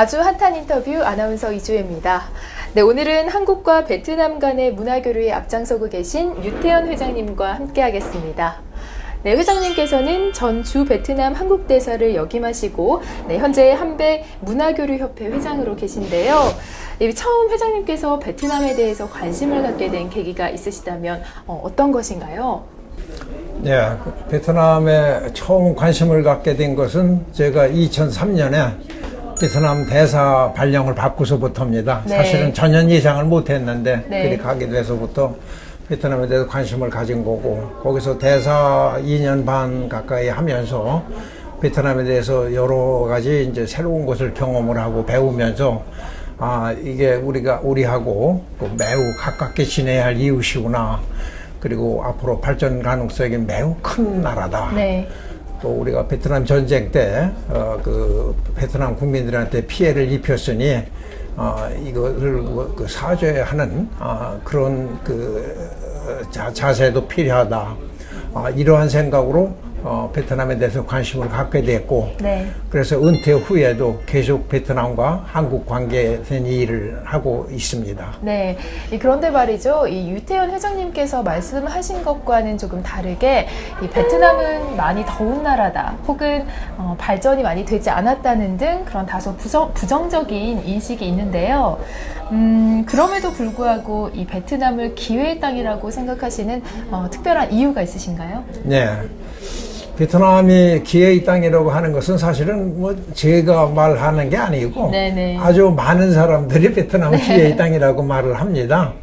아주 핫한 인터뷰 아나운서 이주혜입니다. 네, 오늘은 한국과 베트남 간의 문화교류에 앞장서고 계신 유태현 회장님과 함께하겠습니다. 네, 회장님께서는 전 주 베트남 한국대사를 역임하시고 현재 한배 문화교류협회 회장으로 계신데요. 처음 회장님께서 베트남에 대해서 관심을 갖게 된 계기가 있으시다면 어떤 것인가요? 네, 베트남에 처음 관심을 갖게 된 것은 제가 2003년에 베트남 대사 발령을 받고서부터입니다. 네. 사실은 전혀 예상을 못했는데 네. 그리 가게 돼서부터 베트남에 대해서 관심을 가진 거고, 거기서 대사 2년 반 가까이 하면서 베트남에 대해서 여러 가지 이제 새로운 것을 경험을 하고 배우면서 이게 우리하고 매우 가깝게 지내야 할 이웃이구나. 그리고 앞으로 발전 가능성이 매우 큰 나라다. 네. 또 우리가 베트남 전쟁 때 베트남 국민들한테 피해를 입혔으니 이것을 사죄하는 그런 자세도 필요하다. 이러한 생각으로 베트남에 대해서 관심을 갖게 됐고, 네. 그래서 은퇴 후에도 계속 베트남과 한국 관계된 일을 하고 있습니다. 네. 그런데 말이죠. 이 유태현 회장님께서 말씀하신 것과는 조금 다르게 이 베트남은 많이 더운 나라다. 혹은 발전이 많이 되지 않았다는 등 그런 다소 부정적인 인식이 있는데요. 그럼에도 불구하고 이 베트남을 기회의 땅이라고 생각하시는 특별한 이유가 있으신가요? 네. 베트남이 기회의 땅이라고 하는 것은 사실은 제가 말하는 게 아니고 네네. 아주 많은 사람들이 베트남 기회의 땅이라고 말을 합니다.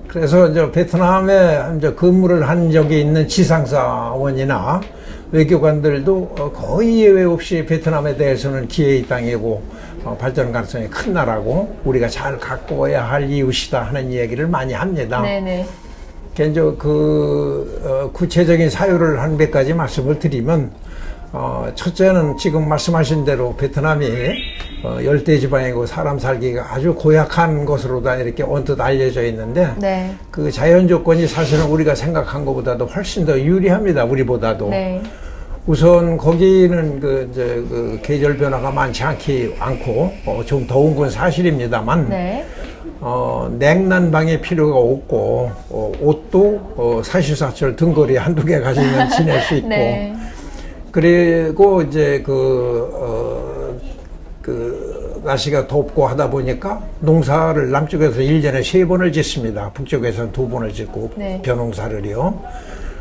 그래서 이제 베트남에 이제 근무를 한 적이 있는 지상사원이나 외교관들도 거의 예외 없이 베트남에 대해서는 기회의 땅이고 발전 가능성이 큰 나라고 우리가 잘 가꿔야 할 이웃이다 하는 얘기를 많이 합니다. 네네. 이제 구체적인 사유를 한 몇 가지 말씀을 드리면, 첫째는 지금 말씀하신 대로 베트남이 열대지방이고 사람 살기가 아주 고약한 것으로 다 이렇게 언뜻 알려져 있는데, 네. 그 자연 조건이 사실은 우리가 생각한 것보다도 훨씬 더 유리합니다. 우리보다도. 네. 우선 거기는 계절 변화가 많지 않고 좀 더운 건 사실입니다만, 네. 냉난방의 필요가 없고, 옷도 사시사철 등걸이 한두 개 가지면 지낼 수 있고, 네. 그리고 이제 날씨가 덥고 하다 보니까 농사를 남쪽에서 1년에 3번을 짓습니다. 북쪽에서는 2번을 짓고, 네. 벼농사를요.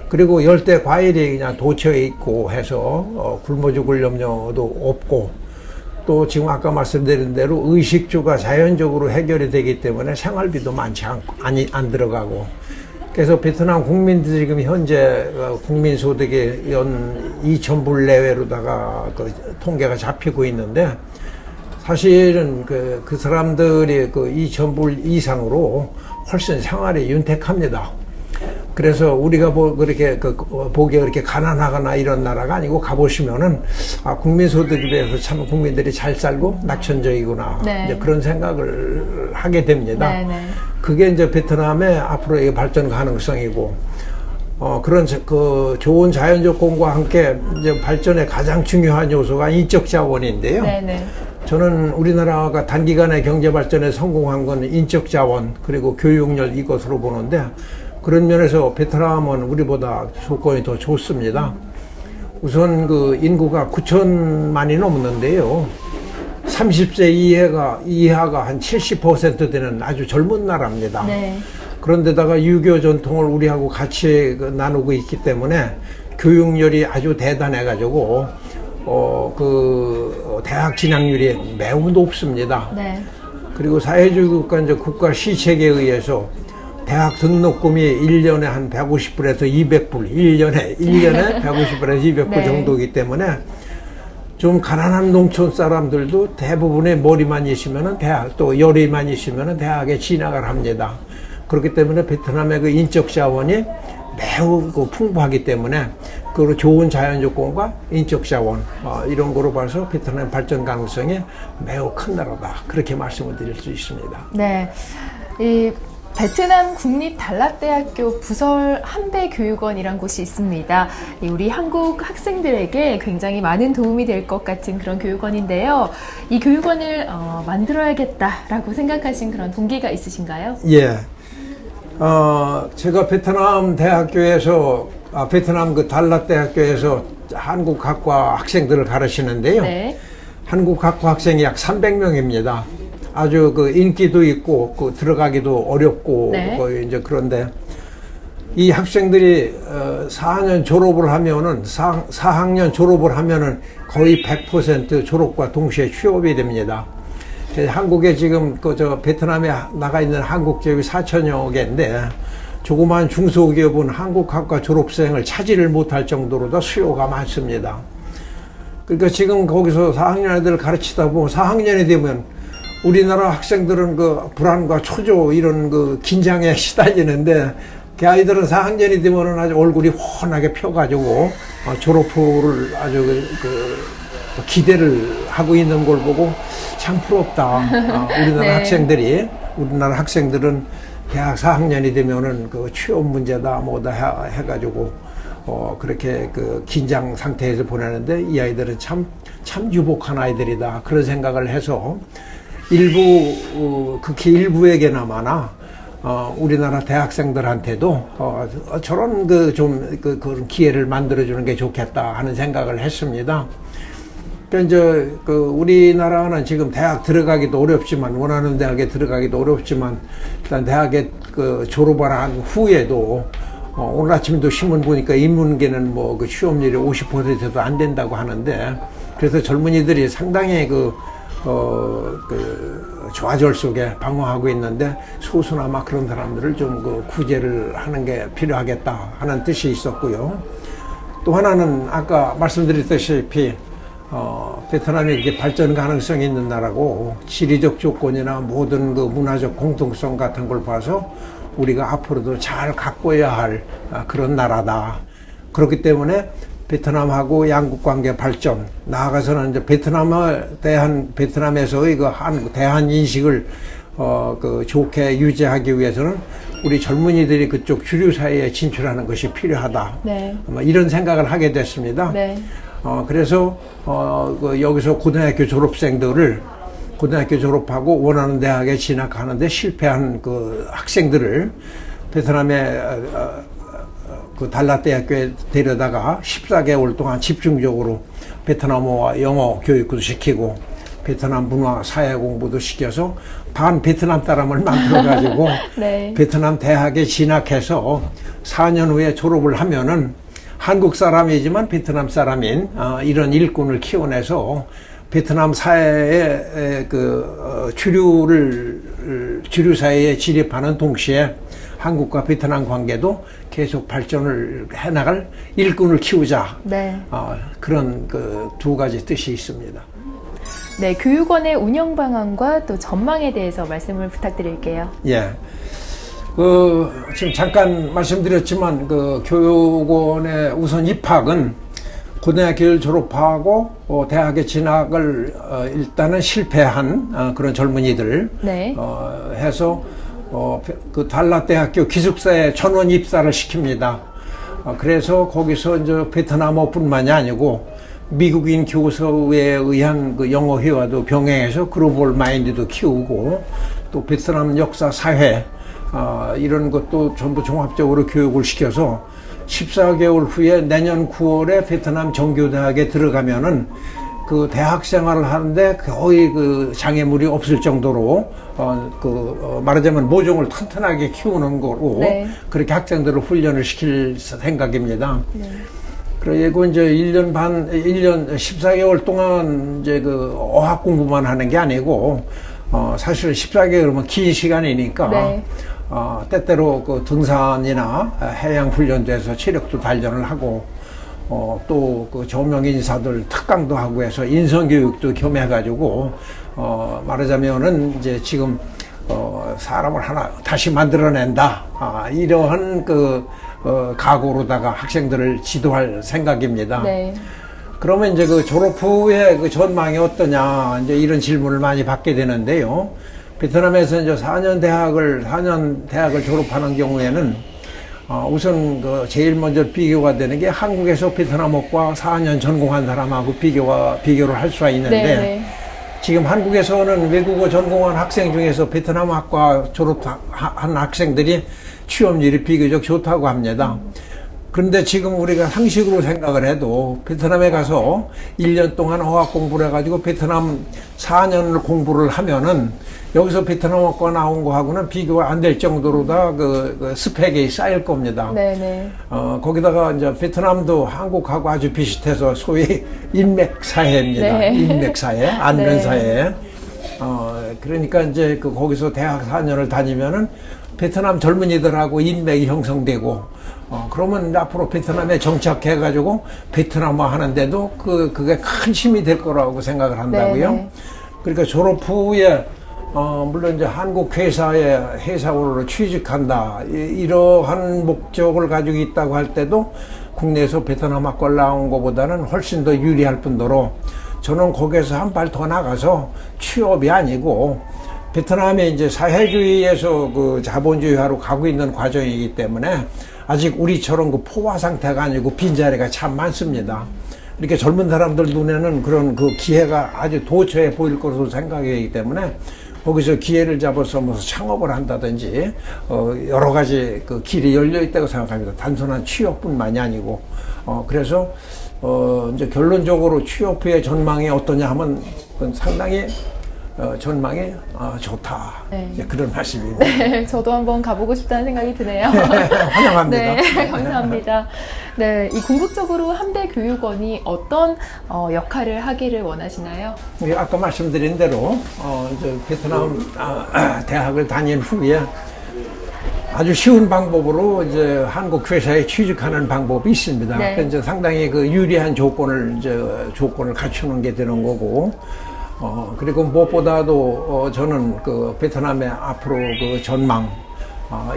그리고 열대 과일이 그냥 도처에 있고 해서 굶어 죽을 염려도 없고, 또 지금 아까 말씀드린 대로 의식주가 자연적으로 해결이 되기 때문에 생활비도 많지 않고 안 들어가고, 그래서 베트남 국민들이 지금 현재 국민소득이 연 2,000불 내외로다가 통계가 잡히고 있는데, 사실은 그 사람들이 2,000불 이상으로 훨씬 생활이 윤택합니다. 그래서 우리가 그렇게 보기에 그렇게 가난하거나 이런 나라가 아니고, 가보시면은 국민소득에 비해서 참 국민들이 잘 살고 낙천적이구나. 네. 이제 그런 생각을 하게 됩니다. 네, 네. 그게 이제 베트남의 앞으로의 발전 가능성이고, 그런 좋은 자연 조건과 함께 이제 발전의 가장 중요한 요소가 인적 자원인데요. 네, 네. 저는 우리나라가 단기간에 경제 발전에 성공한 건 인적 자원 그리고 교육열 이것으로 보는데, 그런 면에서 베트남은 우리보다 조건이 더 좋습니다. 우선 인구가 9천만이 넘는데요. 30세 이하가 한 70% 되는 아주 젊은 나라입니다. 네. 그런데다가 유교 전통을 우리하고 같이 나누고 있기 때문에 교육열이 아주 대단해가지고, 대학 진학률이 매우 높습니다. 네. 그리고 사회주의 국가 시책에 의해서 대학 등록금이 1년에 한 150불에서 200불, 1년에 150불에서 200불 네. 정도이기 때문에 좀 가난한 농촌 사람들도 대부분의 머리만 있으면은 또 열의만 있으면은 대학에 진학을 합니다. 그렇기 때문에 베트남의 인적 자원이 매우 풍부하기 때문에 좋은 자연 조건과 인적 자원 이런 거로 봐서 베트남 발전 가능성이 매우 큰 나라다. 그렇게 말씀을 드릴 수 있습니다. 네. 베트남 국립달랏대학교 부설 한배교육원이란 곳이 있습니다. 우리 한국 학생들에게 굉장히 많은 도움이 될 것 같은 그런 교육원인데요. 이 교육원을 만들어야겠다라고 생각하신 그런 동기가 있으신가요? 예. 제가 베트남 대학교에서, 베트남 그 달랏대학교에서 한국학과 학생들을 가르치는데요. 네. 한국학과 학생이 약 300명입니다. 아주 그 인기도 있고, 들어가기도 어렵고, 네. 이제 그런데 이 학생들이 4학년 졸업을 하면은, 4학년 졸업을 하면은 거의 100% 졸업과 동시에 취업이 됩니다. 한국에 지금 베트남에 나가 있는 한국 기업이 4천여 개인데 조그마한 중소기업은 한국학과 졸업생을 차지를 못할 정도로 더 수요가 많습니다. 그러니까 지금 거기서 4학년 애들을 가르치다 보면 4학년이 되면 우리나라 학생들은 그 불안과 초조 이런 그 긴장에 시달리는데 그 아이들은 4학년이 되면은 아주 얼굴이 훤하게 펴가지고 졸업 후를 아주 기대를 하고 있는 걸 보고 참 부럽다. 우리나라 네. 우리나라 학생들은 대학 4학년이 되면은 그 취업 문제다 뭐다 해가지고 그렇게 그 긴장 상태에서 보내는데 이 아이들은 참 유복한 아이들이다. 그런 생각을 해서 극히 일부에게나마나 우리나라 대학생들한테도 저런 그런 기회를 만들어주는 게 좋겠다 하는 생각을 했습니다. 이제 우리나라는 지금 대학 들어가기도 어렵지만 원하는 대학에 들어가기도 어렵지만 일단 대학에 졸업을 한 후에도 오늘 아침에도 신문 보니까 인문계는 뭐 그 취업률이 50%도 안 된다고 하는데 그래서 젊은이들이 상당히 좌절 속에 방황하고 있는데 소수나마 그런 사람들을 좀 구제를 하는 게 필요하겠다 하는 뜻이 있었고요. 또 하나는 아까 말씀드렸다시피 베트남이 이렇게 발전 가능성이 있는 나라고 지리적 조건이나 모든 그 문화적 공통성 같은 걸 봐서 우리가 앞으로도 잘 가꿔야 할 그런 나라다. 그렇기 때문에 베트남하고 양국 관계 발전, 나아가서는 이제 베트남에서의 대한 인식을 좋게 유지하기 위해서는 우리 젊은이들이 그쪽 주류 사회에 진출하는 것이 필요하다. 네. 이런 생각을 하게 됐습니다. 네. 그래서 여기서 고등학교 졸업하고 원하는 대학에 진학하는데 실패한 그 학생들을 베트남의 그 달랏대학교에 데려다가 14개월 동안 집중적으로 베트남어와 영어 교육도 시키고 베트남 문화 사회 공부도 시켜서 반 베트남 사람을 만들어가지고 네. 베트남 대학에 진학해서 4년 후에 졸업을 하면은 한국 사람이지만 베트남 사람인 이런 일꾼을 키워내서 베트남 사회의 주류 사회에 진입하는 동시에 한국과 베트남 관계도 계속 발전을 해나갈 일꾼을 키우자. 네. 그런 두 가지 뜻이 있습니다. 네, 교육원의 운영 방안과 또 전망에 대해서 말씀을 부탁드릴게요. 예. 지금 잠깐 말씀드렸지만 교육원의 우선 입학은 고등학교를 졸업하고 대학에 진학을 일단은 실패한 그런 젊은이들 네. 해서 그 달랏대학교 기숙사에 전원 입사를 시킵니다. 그래서 거기서 이제 베트남어뿐만이 아니고 미국인 교수에 의한 그 영어 회화도 병행해서 글로벌 마인드도 키우고 또 베트남 역사 사회 이런 것도 전부 종합적으로 교육을 시켜서 14개월 후에 내년 9월에 베트남 정교대학에 들어가면은 그 대학 생활을 하는데 거의 그 장애물이 없을 정도로 말하자면 모종을 튼튼하게 키우는 거로 네. 그렇게 학생들을 훈련을 시킬 생각입니다. 네. 그리고 이제 1년 14개월 동안 이제 어학 공부만 하는 게 아니고 사실 14개월이면 긴 시간이니까 네. 때때로 등산이나 해양 훈련도 해서 체력도 단련을 하고 또 저명 인사들 특강도 하고 해서 인성 교육도 겸해가지고 말하자면은 이제 지금 사람을 하나 다시 만들어낸다 이러한 각오로다가 학생들을 지도할 생각입니다. 네. 그러면 이제 졸업 후에 전망이 어떠냐 이제 이런 질문을 많이 받게 되는데요. 베트남에서 이제 4년 대학을 졸업하는 경우에는 우선 그 제일 먼저 비교가 되는 게 한국에서 베트남어과 4년 전공한 사람하고 비교를 할 수가 있는데 네네. 지금 한국에서는 외국어 전공한 학생 중에서 베트남학과 졸업한 학생들이 취업률이 비교적 좋다고 합니다. 그런데 지금 우리가 상식으로 생각을 해도 베트남에 가서 1년 동안 어학 공부를 해가지고 베트남 4년을 공부를 하면은 여기서 베트남어과 나온 거하고는 비교가 안 될 정도로 다 그 스펙이 쌓일 겁니다. 네네. 거기다가 이제 베트남도 한국하고 아주 비슷해서 소위 인맥사회입니다. 네. 인맥사회, 안면사회. 그러니까 이제 거기서 대학 4년을 다니면은 베트남 젊은이들하고 인맥이 형성되고, 그러면 앞으로 베트남에 정착해가지고 베트남어 하는데도 그게 큰 힘이 될 거라고 생각을 한다고요. 네네. 그러니까 졸업 후에 물론 이제 한국 회사에 회사원으로 취직한다 이러한 목적을 가지고 있다고 할 때도 국내에서 베트남 학과를 나온 것보다는 훨씬 더 유리할 뿐더러 저는 거기에서 한 발 더 나가서 취업이 아니고 베트남이 이제 사회주의에서 그 자본주의화로 가고 있는 과정이기 때문에 아직 우리처럼 그 포화 상태가 아니고 빈자리가 참 많습니다. 이렇게 젊은 사람들 눈에는 그런 그 기회가 아주 도처에 보일 것으로 생각이 되기 때문에 거기서 기회를 잡아서 무슨 창업을 한다든지 여러 가지 그 길이 열려 있다고 생각합니다. 단순한 취업뿐만이 아니고 그래서 이제 결론적으로 취업 후의 전망이 어떠냐 하면 그건 상당히 전망이 좋다. 네. 이제 그런 말씀입니다. 네, 저도 한번 가보고 싶다는 생각이 드네요. 환영합니다. 네, 감사합니다. 네, 이 궁극적으로 한대교육원이 어떤 역할을 하기를 원하시나요? 아까 말씀드린 대로 이제 베트남 대학을 다닌 후에 아주 쉬운 방법으로 이제 한국 회사에 취직하는 방법이 있습니다. 네. 이제 상당히 그 유리한 조건을 갖추는 게 되는 거고. 그리고 무엇보다도 저는 그 베트남의 앞으로 그 전망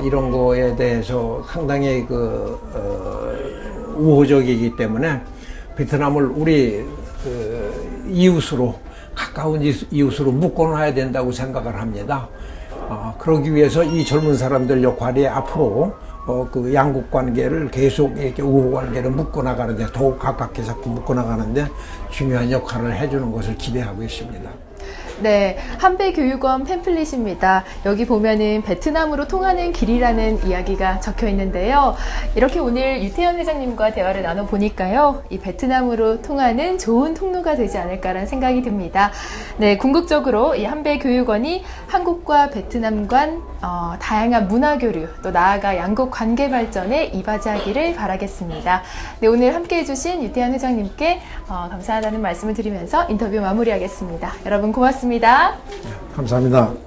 이런 거에 대해서 상당히 우호적이기 때문에 베트남을 우리 이웃으로 가까운 이웃으로 묶어놔야 된다고 생각을 합니다. 그러기 위해서 이 젊은 사람들 역할이 앞으로 그 양국 관계를 계속 이렇게 우호 관계를 묶어나가는데 더욱 가깝게 자꾸 묶어나가는데 중요한 역할을 해주는 것을 기대하고 있습니다. 네, 한배교육원 팸플릿입니다. 여기 보면은 베트남으로 통하는 길이라는 이야기가 적혀 있는데요. 이렇게 오늘 유태현 회장님과 대화를 나눠보니까요, 이 베트남으로 통하는 좋은 통로가 되지 않을까라는 생각이 듭니다. 네, 궁극적으로 이 한배교육원이 한국과 베트남 간 다양한 문화교류, 또 나아가 양국 관계 발전에 이바지하기를 바라겠습니다. 네, 오늘 함께 해주신 유태현 회장님께 감사하다는 말씀을 드리면서 인터뷰 마무리하겠습니다. 여러분 고맙습니다. 감사합니다.